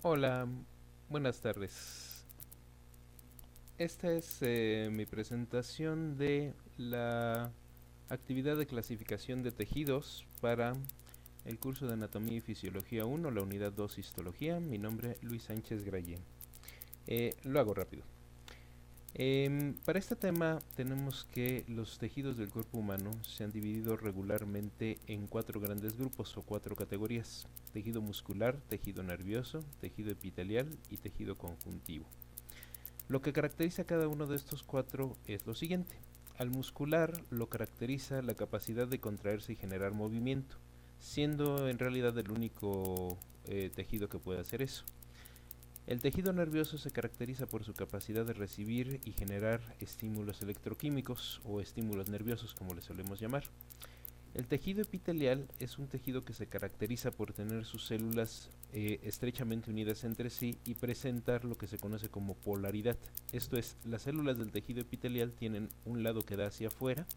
Hola, buenas tardes. Esta es mi presentación de la actividad de clasificación de tejidos para el curso de Anatomía y Fisiología 1, la unidad 2 Histología. Mi nombre es Luis Sánchez Grayé. Lo hago rápido. Para este tema tenemos que los tejidos del cuerpo humano se han dividido regularmente en cuatro grandes grupos o cuatro categorías: tejido muscular, tejido nervioso, tejido epitelial y tejido conjuntivo. Lo que caracteriza a cada uno de estos cuatro es lo siguiente. Al muscular lo caracteriza la capacidad de contraerse y generar movimiento, siendo en realidad el único tejido que puede hacer eso. El tejido nervioso se caracteriza por su capacidad de recibir y generar estímulos electroquímicos o estímulos nerviosos, como le solemos llamar. El tejido epitelial es un tejido que se caracteriza por tener sus células estrechamente unidas entre sí y presentar lo que se conoce como polaridad. Esto es, las células del tejido epitelial tienen un lado que da hacia afuera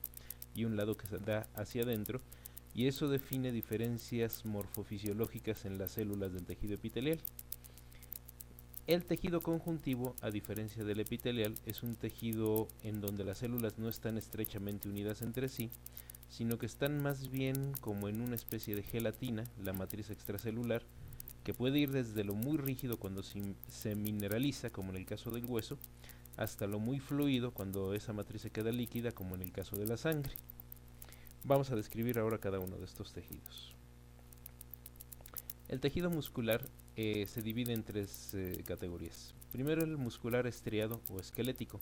y un lado que da hacia adentro, y eso define diferencias morfofisiológicas en las células del tejido epitelial. El tejido conjuntivo, a diferencia del epitelial, es un tejido en donde las células no están estrechamente unidas entre sí, sino que están más bien como en una especie de gelatina, la matriz extracelular, que puede ir desde lo muy rígido cuando se mineraliza, como en el caso del hueso, hasta lo muy fluido cuando esa matriz se queda líquida, como en el caso de la sangre. Vamos a describir ahora cada uno de estos tejidos. El tejido muscular se divide en tres categorías. Primero, el muscular estriado o esquelético.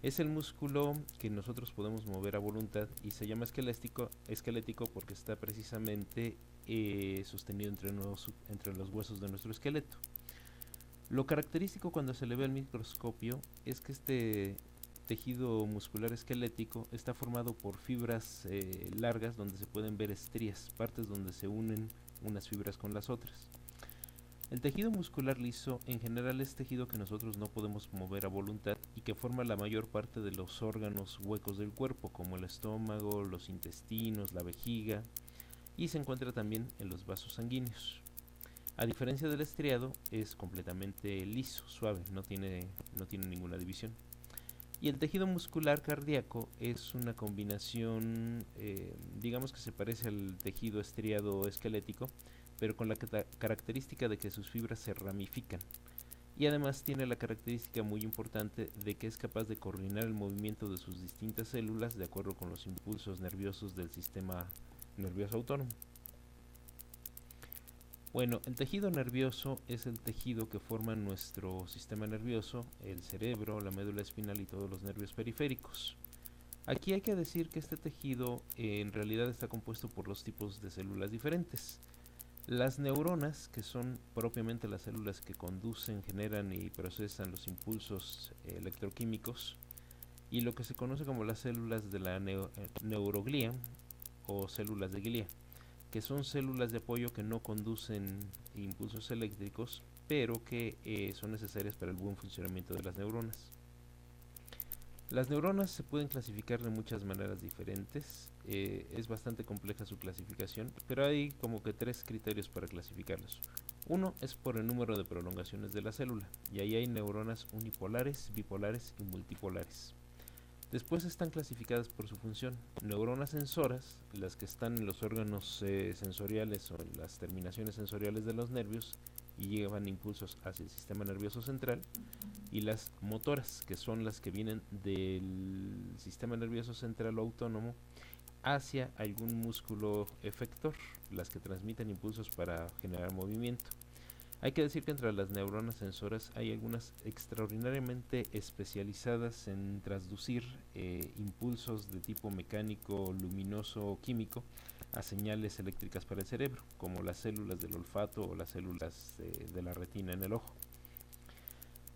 Es el músculo que nosotros podemos mover a voluntad y se llama esquelético porque está precisamente sostenido entre los huesos de nuestro esqueleto. Lo característico cuando se le ve al microscopio es que este tejido muscular esquelético está formado por fibras largas donde se pueden ver estrías, partes donde se unen unas fibras con las otras. El tejido muscular liso en general es tejido que nosotros no podemos mover a voluntad y que forma la mayor parte de los órganos huecos del cuerpo, como el estómago, los intestinos, la vejiga, y se encuentra también en los vasos sanguíneos. A diferencia del estriado, es completamente liso, suave, no tiene ninguna división. Y el tejido muscular cardíaco es una combinación, digamos que se parece al tejido estriado esquelético, pero con la característica de que sus fibras se ramifican. Y además tiene la característica muy importante de que es capaz de coordinar el movimiento de sus distintas células de acuerdo con los impulsos nerviosos del sistema nervioso autónomo. Bueno, el tejido nervioso es el tejido que forma nuestro sistema nervioso, el cerebro, la médula espinal y todos los nervios periféricos. Aquí hay que decir que este tejido en realidad está compuesto por dos tipos de células diferentes. Las neuronas, que son propiamente las células que conducen, generan y procesan los impulsos electroquímicos, y lo que se conoce como las células de la neuroglía o células de glía, que son células de apoyo que no conducen impulsos eléctricos, pero que son necesarias para el buen funcionamiento de las neuronas. Las neuronas se pueden clasificar de muchas maneras diferentes, es bastante compleja su clasificación, pero hay como que tres criterios para clasificarlos. Uno es por el número de prolongaciones de la célula, y ahí hay neuronas unipolares, bipolares y multipolares. Después están clasificadas por su función: neuronas sensoras, las que están en los órganos sensoriales o en las terminaciones sensoriales de los nervios y llevan impulsos hacia el sistema nervioso central, y las motoras, que son las que vienen del sistema nervioso central o autónomo hacia algún músculo efector, las que transmiten impulsos para generar movimiento. Hay que decir que entre las neuronas sensoras hay algunas extraordinariamente especializadas en transducir impulsos de tipo mecánico, luminoso o químico a señales eléctricas para el cerebro, como las células del olfato o las células de la retina en el ojo.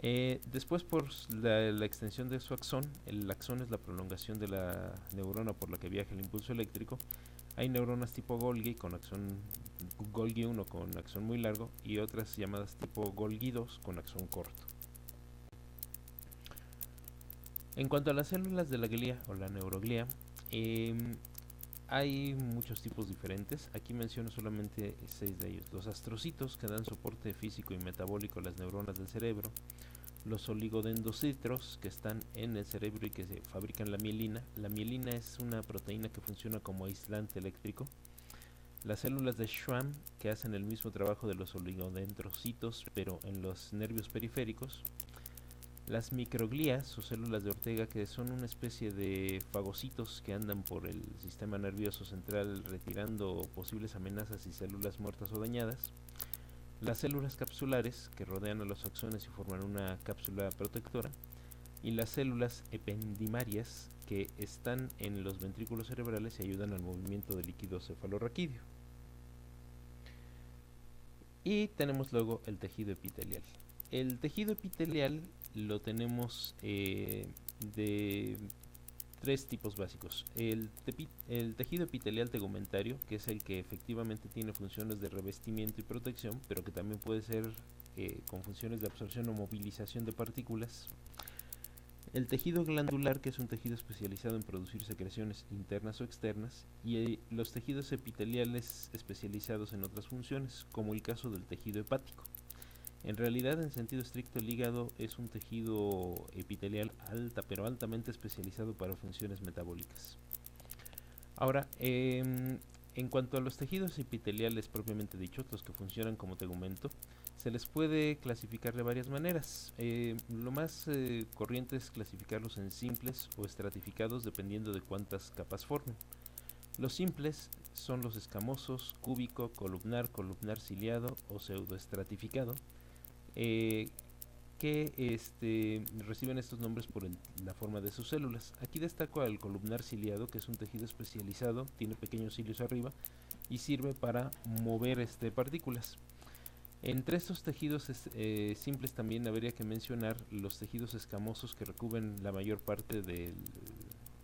Después, por la extensión de su axón, el axón es la prolongación de la neurona por la que viaja el impulso eléctrico. Hay neuronas tipo Golgi con axón Golgi 1 con axón muy largo y otras llamadas tipo Golgi 2 con axón corto. En cuanto a las células de la glía o la neuroglía, Hay muchos tipos diferentes, aquí menciono solamente 6 de ellos. Los astrocitos, que dan soporte físico y metabólico a las neuronas del cerebro. Los oligodendrocitos, que están en el cerebro y que se fabrican la mielina. La mielina es una proteína que funciona como aislante eléctrico. Las células de Schwann, que hacen el mismo trabajo de los oligodendrocitos, pero en los nervios periféricos. Las microglías o células de Ortega, que son una especie de fagocitos que andan por el sistema nervioso central retirando posibles amenazas y células muertas o dañadas. Las células capsulares, que rodean a los axones y forman una cápsula protectora. Y las células ependimarias, que están en los ventrículos cerebrales y ayudan al movimiento del líquido cefalorraquídeo. Y tenemos luego el tejido epitelial. El tejido epitelial lo tenemos de 3 tipos básicos. El tejido epitelial tegumentario, que es el que efectivamente tiene funciones de revestimiento y protección, pero que también puede ser con funciones de absorción o movilización de partículas. El tejido glandular, que es un tejido especializado en producir secreciones internas o externas, y los tejidos epiteliales especializados en otras funciones, como el caso del tejido hepático. En realidad, en sentido estricto, el hígado es un tejido epitelial pero altamente especializado para funciones metabólicas. Ahora, en cuanto a los tejidos epiteliales propiamente dichos, los que funcionan como tegumento, se les puede clasificar de varias maneras. Lo más corriente es clasificarlos en simples o estratificados dependiendo de cuántas capas formen. Los simples son los escamosos, cúbico, columnar, columnar ciliado o pseudoestratificado, que reciben estos nombres por la forma de sus células. Aquí destaco al columnar ciliado, que es un tejido especializado, tiene pequeños cilios arriba y sirve para mover partículas. Entre estos tejidos simples también habría que mencionar los tejidos escamosos, que recubren la mayor parte del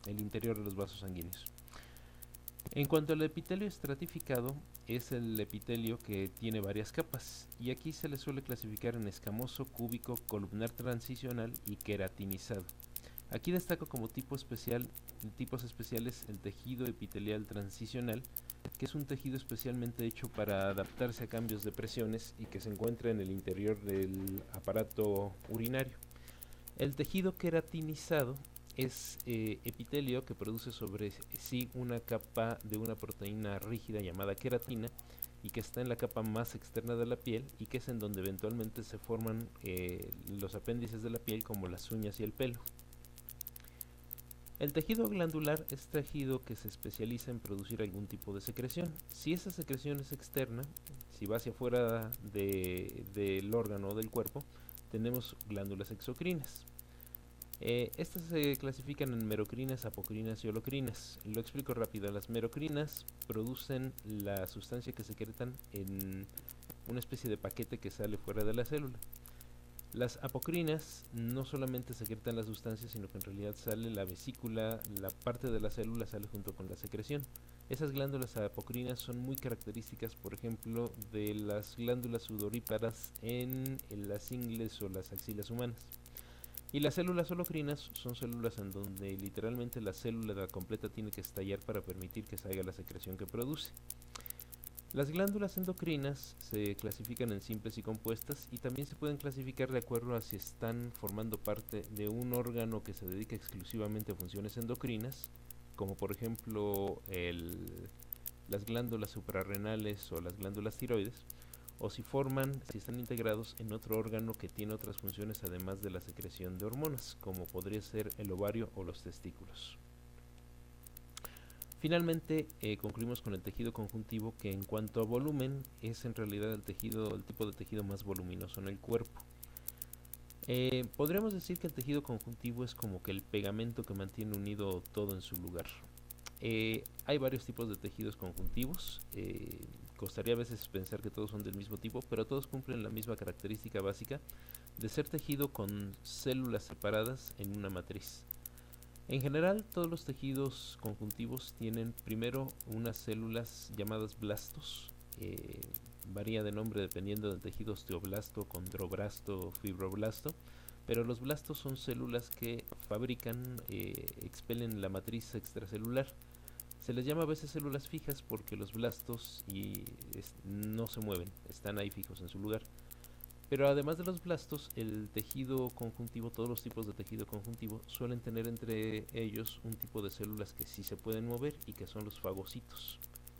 interior de los vasos sanguíneos. En cuanto al epitelio estratificado, es el epitelio que tiene varias capas, y aquí se le suele clasificar en escamoso, cúbico, columnar transicional y queratinizado. Aquí destaco como tipos especiales el tejido epitelial transicional, que es un tejido especialmente hecho para adaptarse a cambios de presiones y que se encuentra en el interior del aparato urinario. El tejido queratinizado es epitelio que produce sobre sí una capa de una proteína rígida llamada queratina, y que está en la capa más externa de la piel, y que es en donde eventualmente se forman los apéndices de la piel, como las uñas y el pelo. El tejido glandular es tejido que se especializa en producir algún tipo de secreción. Si esa secreción es externa, si va hacia afuera del órgano o del cuerpo, tenemos glándulas exocrinas. Estas se clasifican en merocrinas, apocrinas y holocrinas. Lo explico rápido. Las merocrinas producen la sustancia que secretan en una especie de paquete que sale fuera de la célula. Las apocrinas no solamente secretan la sustancia, sino que en realidad sale la vesícula, la parte de la célula sale junto con la secreción. Esas glándulas apocrinas son muy características, por ejemplo, de las glándulas sudoríparas en las ingles o las axilas humanas. Y las células holocrinas son células en donde literalmente la célula completa tiene que estallar para permitir que salga la secreción que produce. Las glándulas endocrinas se clasifican en simples y compuestas, y también se pueden clasificar de acuerdo a si están formando parte de un órgano que se dedica exclusivamente a funciones endocrinas, como por ejemplo las glándulas suprarrenales o las glándulas tiroides, o si están integrados en otro órgano que tiene otras funciones además de la secreción de hormonas, como podría ser el ovario o los testículos. Finalmente, concluimos con el tejido conjuntivo, que en cuanto a volumen es en realidad el tipo de tejido más voluminoso en el cuerpo. Podríamos decir que el tejido conjuntivo es como que el pegamento que mantiene unido todo en su lugar. Hay varios tipos de tejidos conjuntivos. Costaría a veces pensar que todos son del mismo tipo, pero todos cumplen la misma característica básica de ser tejido con células separadas en una matriz. En general, todos los tejidos conjuntivos tienen primero unas células llamadas blastos. Varía de nombre dependiendo del tejido: osteoblasto, condroblasto, fibroblasto. Pero los blastos son células que expelen la matriz extracelular. Se les llama a veces células fijas porque los blastos no se mueven, están ahí fijos en su lugar. Pero además de los blastos, el tejido conjuntivo, todos los tipos de tejido conjuntivo, suelen tener entre ellos un tipo de células que sí se pueden mover y que son los fagocitos,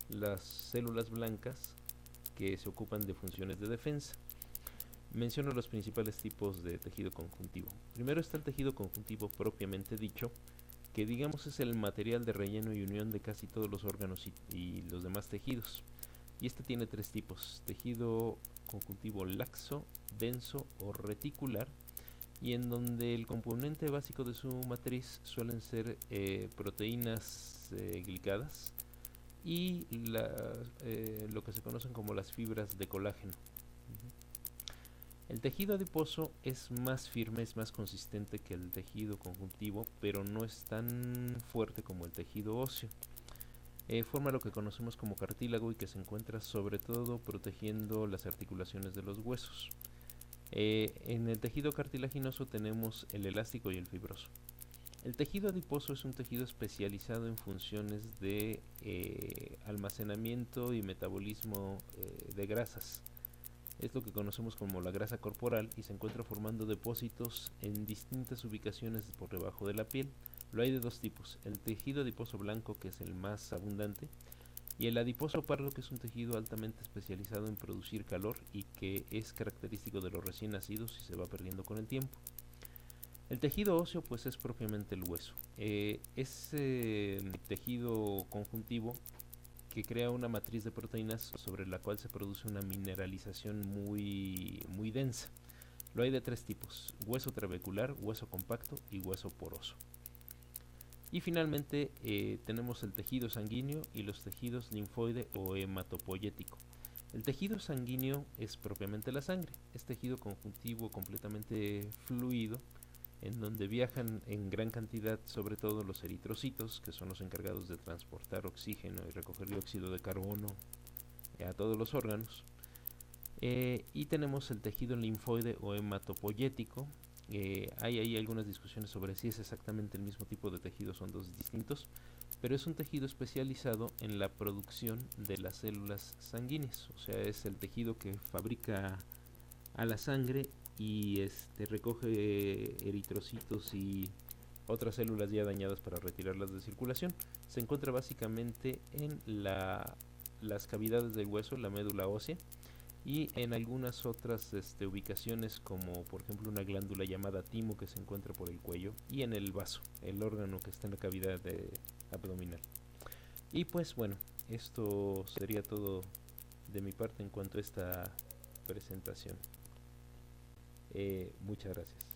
las células blancas que se ocupan de funciones de defensa. Menciono los principales tipos de tejido conjuntivo. Primero está el tejido conjuntivo propiamente dicho, que digamos es el material de relleno y unión de casi todos los órganos y los demás tejidos. Y este tiene tres tipos: tejido conjuntivo laxo, denso o reticular, y en donde el componente básico de su matriz suelen ser proteínas glicadas y lo que se conocen como las fibras de colágeno. El tejido adiposo es más firme, es más consistente que el tejido conjuntivo, pero no es tan fuerte como el tejido óseo. Forma lo que conocemos como cartílago y que se encuentra sobre todo protegiendo las articulaciones de los huesos. En el tejido cartilaginoso tenemos el elástico y el fibroso. El tejido adiposo es un tejido especializado en funciones de almacenamiento y metabolismo de grasas. Es lo que conocemos como la grasa corporal y se encuentra formando depósitos en distintas ubicaciones por debajo de la piel. Lo hay de dos tipos: el tejido adiposo blanco, que es el más abundante, y el adiposo pardo, que es un tejido altamente especializado en producir calor y que es característico de los recién nacidos y se va perdiendo con el tiempo. El tejido óseo pues es propiamente el hueso. Es tejido conjuntivo que crea una matriz de proteínas sobre la cual se produce una mineralización muy densa. Lo hay de tres tipos: hueso trabecular, hueso compacto y hueso poroso. Y finalmente tenemos el tejido sanguíneo y los tejidos linfoide o hematopoyético. El tejido sanguíneo es propiamente la sangre, es tejido conjuntivo completamente fluido, en donde viajan en gran cantidad sobre todo los eritrocitos, que son los encargados de transportar oxígeno y recoger dióxido de carbono a todos los órganos. Y tenemos el tejido linfoide o hematopoyético. Hay ahí algunas discusiones sobre si es exactamente el mismo tipo de tejido, son dos distintos, pero es un tejido especializado en la producción de las células sanguíneas, o sea, es el tejido que fabrica a la sangre y recoge eritrocitos y otras células ya dañadas para retirarlas de circulación. Se encuentra básicamente en las cavidades del hueso, la médula ósea, y en algunas otras ubicaciones, como por ejemplo una glándula llamada timo que se encuentra por el cuello, y en el vaso, el órgano que está en la cavidad abdominal. Y pues bueno, esto sería todo de mi parte en cuanto a esta presentación. Muchas gracias.